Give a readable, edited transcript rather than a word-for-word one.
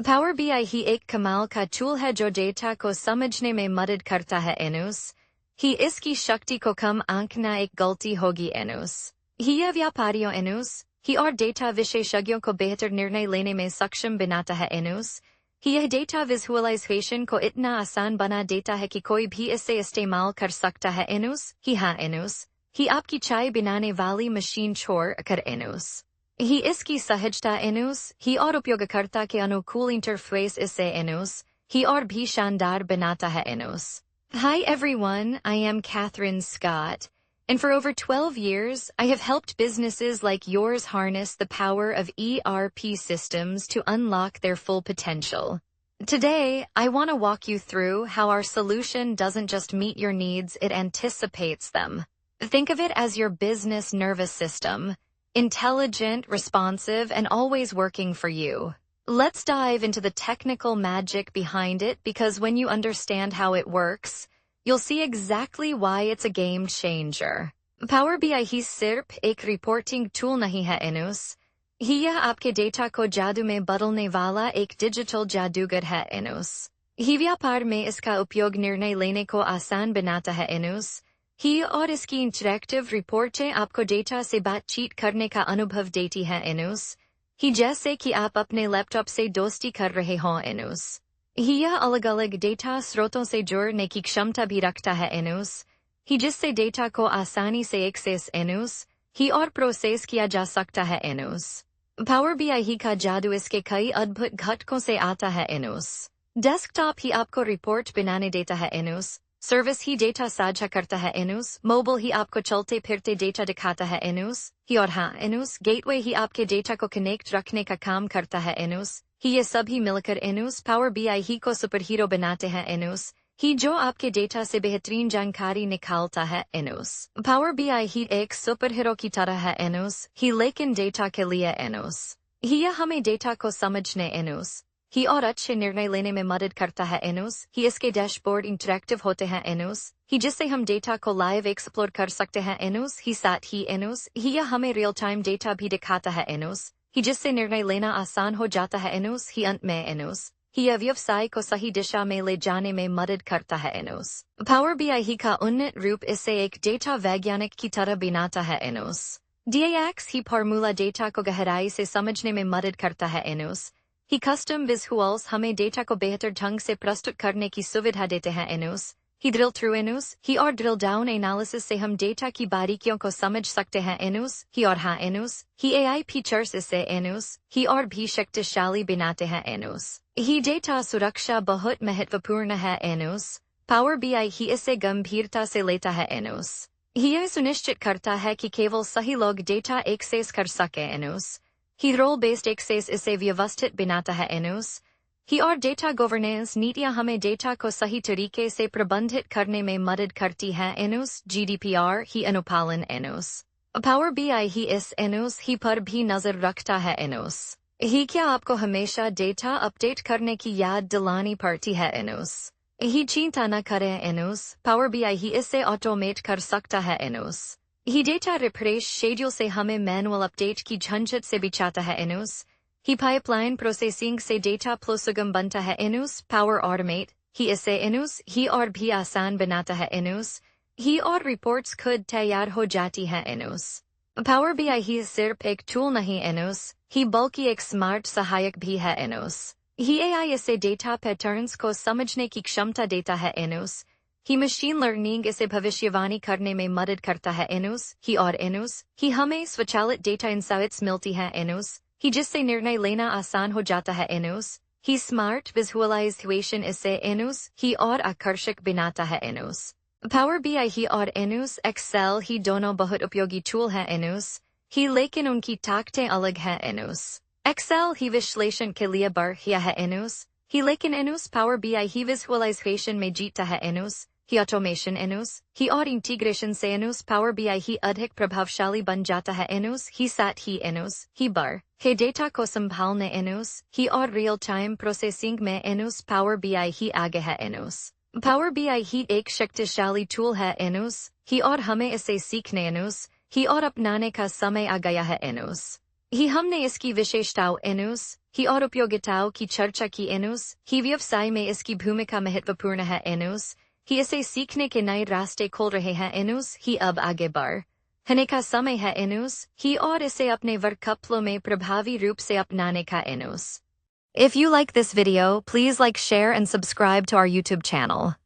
Power BI ही एक कमाल का टूल है जो डेटा को समझने में मदद करता है एनुस। ही इसकी शक्ति को कम आंकना एक गलती होगी एनुस। ही यह व्यापारियों एनुस ही और डेटा विशेषज्ञों को बेहतर निर्णय लेने में सक्षम बनाता है एनुस। ही यह डेटा विजुअलाइजेशन को इतना आसान बना देता है कि कोई भी इससे इस्तेमाल कर सकता है एनुस। ही हाँ एनुस ही आपकी चाय बनाने वाली मशीन छोड़ कर एनुस। ही इसकी सहजता एनुस ही और उपयोगकर्ता के अनुकूल इंटरफेस इससे एनुस ही और भी शानदार बनाता है एनुस। Hi everyone, I am Catherine Scott, and for over 12 years, I have helped businesses like yours harness the power of ERP systems to unlock their full potential. Today, I want to walk you through how our solution doesn't just meet your needs, it anticipates them. Think of it as your business nervous system. Intelligent, responsive, and always working for you. Let's dive into the technical magic behind it because when you understand how it works, you'll see exactly why it's a game changer. Power BI ही सिर्फ एक reporting tool नहीं है एनुस। ही यह आपके data को जादू में बदलने वाला एक डिजिटल जादूगर है एनुस। ही व्यापार में इसका उपयोग निर्णय लेने को आसान बनाता है एनुस। ही और इसकी इंटरैक्टिव रिपोर्टें आपको डेटा से बातचीत करने का अनुभव देती हैं एनुस। ही जैसे कि आप अपने लैपटॉप से दोस्ती कर रहे हों एनुस। ही यह अलग अलग डेटा स्रोतों से जोड़ने की क्षमता भी रखता है एनुस। ही जिससे डेटा को आसानी से एक्सेस एनुस ही और प्रोसेस किया जा सकता है एनुस। पावर बीआई ही का जादू इसके कई अद्भुत घटकों से आता है एनुस। डेस्कटॉप ही आपको रिपोर्ट बनाने देता है एनुस। सर्विस ही डेटा साझा करता है एनुस। मोबाइल ही आपको चलते फिरते डेटा दिखाता है एनुस। ही और हाँ एनुस गेटवे ही आपके डेटा को कनेक्ट रखने का काम करता है एनुस। ही ये सभी मिलकर एनुस पावर बीआई ही को सुपर हीरो बनाते हैं एनुस। ही जो आपके डेटा से बेहतरीन जानकारी निकालता है एनुस। पावर बीआई ही एक सुपर हीरो की तरह है एनुस। ही लेकिन डेटा के लिए एनुस। ही यह हमें डेटा को समझने एनुस ही और अच्छे निर्णय लेने में मदद करता है एनुस। ही इसके डैशबोर्ड इंटरैक्टिव होते हैं एनुस। ही जिससे हम डेटा को लाइव एक्सप्लोर कर सकते हैं एनुस। ही साथ ही एनुस ही यह हमें रियल टाइम डेटा भी दिखाता है एनुस। ही जिससे निर्णय लेना आसान हो जाता है एनुस। ही अंत में एनुस ही यह व्यवसाय को सही दिशा में ले जाने में मदद करता है एनुस। पावर बीआई ही का उन्नत रूप इसे एक डेटा वैज्ञानिक की तरह बनाता है एनुस। DAX ही फॉर्मूला डेटा को गहराई से समझने में मदद करता है एनुस। ही कस्टम विजुअल्स हमें डेटा को बेहतर ढंग से प्रस्तुत करने की सुविधा देते हैं एनुस। ही ड्रिल थ्रू एनुस ही और ड्रिल डाउन एनालिसिस से हम डेटा की बारीकियों को समझ सकते हैं एनुस। ही और हाँ एनुस ही AI फीचर्स इससे एनुस ही और भी शक्तिशाली बनाते हैं एनुस। ही डेटा सुरक्षा बहुत महत्वपूर्ण है एनुस। पावर बीआई ही इसे गंभीरता से लेता है एनुस। ही यह सुनिश्चित करता है कि केवल सही लोग डेटा एक्सेस कर सके एनुस। ही रोल बेस्ड एक्सेस इसे व्यवस्थित बनाता है एनुस। ही और डेटा गवर्नेंस नीतियां हमें डेटा को सही तरीके से प्रबंधित करने में मदद करती हैं एनुस। GDPR ही अनुपालन एनुस। पावर बीआई ही इस एनुस ही पर भी नजर रखता है एनुस। ही क्या आपको हमेशा डेटा अपडेट करने की याद दिलानी पड़ती है एनुस। ही चिंता न करें एनुस पावर बीआई ही इसे ऑटोमेट कर सकता है एनुस। ही डेटा रिफ्रेश शेड्यूल से हमें मैनुअल अपडेट की झंझट से बचाता है एनुस। ही पाइपलाइन प्रोसेसिंग से डेटा फ्लो सुगम बनता है एनुस। पावर ऑटोमेट ही इसे एनुस ही और भी आसान बनाता है एनुस। ही और रिपोर्ट्स खुद तैयार हो जाती हैं एनुस। पावर बीआई ही सिर्फ एक टूल नहीं एनुस ही बल्कि एक स्मार्ट सहायक भी है एनुस। ही AI इसे डेटा पैटर्न्स को समझने की क्षमता देता है एनुस। ही मशीन लर्निंग इसे भविष्यवाणी करने में मदद करता है एनुस। ही और एनुस ही हमें स्वचालित डेटा इंसाइट्स मिलती हैं एनुस। ही जिससे निर्णय लेना आसान हो जाता है एनुस। ही स्मार्ट विजुअलाइजेशन इसे एनुस ही और आकर्षक बनाता है एनुस। पावर बीआई ही और एनुस एक्सेल ही दोनों बहुत उपयोगी टूल हैं एनुस। ही लेकिन उनकी ताकतें अलग हैं एनुस। एक्सेल ही विश्लेषण के लिए बढ़िया है एनुस। ही लेकिन एनुस पावर बीआई ही विजुअलाइजेशन में जीतता है एनुस। ही ऑटोमेशन एनुस ही और इंटीग्रेशन से एनुस पावर बीआई ही अधिक प्रभावशाली बन जाता है एनुस। ही साथ ही एनुस ही बढ़ हे डेटा को संभालने एनुस ही और रियल टाइम प्रोसेसिंग में एनुस पावर बीआई ही आगे है एनुस। पावर बीआई ही एक शक्तिशाली टूल है एनुस ही और हमें इसे सीखने एनुस ही और अपनाने का समय आ गया है एनुस। ही हमने इसकी विशेषताओं एनुस ही और उपयोगिताओं की चर्चा की एनुस ही व्यवसाय में इसकी भूमिका महत्वपूर्ण है एनुस ही इसे सीखने के नए रास्ते खोल रहे हैं एनुस ही अब आगे बढ़ने का समय है एनुस ही और इसे अपने वर्कफ्लो में प्रभावी रूप से अपनाने का एनुस। If you like this video, please like, share and subscribe to our YouTube channel.